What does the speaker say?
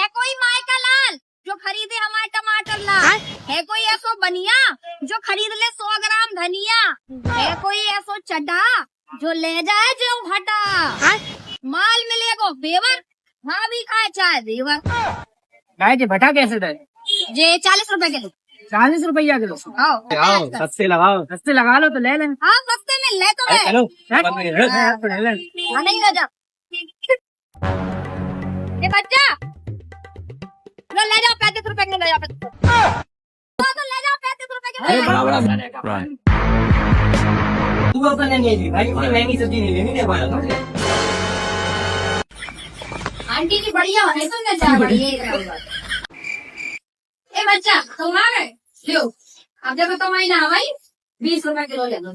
है कोई माए का लाल जो खरीदे हमारे टमाटर लाल, है कोई ऐसो बनिया जो खरीद ले 100 ग्राम धनिया, है कोई ऐसो चड्ढा जो ले जाए जो हटा, माल मिलेगो बेवर, हाँ भी खाए चाहे देवर। गाय के भटा कैसे दे? जे 40 रुपए किलो। 40 रुपया किलो। आओ सस्ते लगाओ, सस्ते लगा लो तो ले लें। हाँ सस्ते में ले तो है। चलो हाँ, नहीं ले जा ये बच्चा, लो ले जाओ 35 रुपए के ले जाओ, तो ले जाओ 35 रुपए के। तू अपने नहीं ली भाई, इतनी महंगी सब्जी नहीं लेनी है भाई। आंटी की बढ़िया होने तो ले जा बढ़िया। ए बच्चा तुम आ गए, लो अब जब तुम आई ना भाई 20 रुपए किलो ले दो।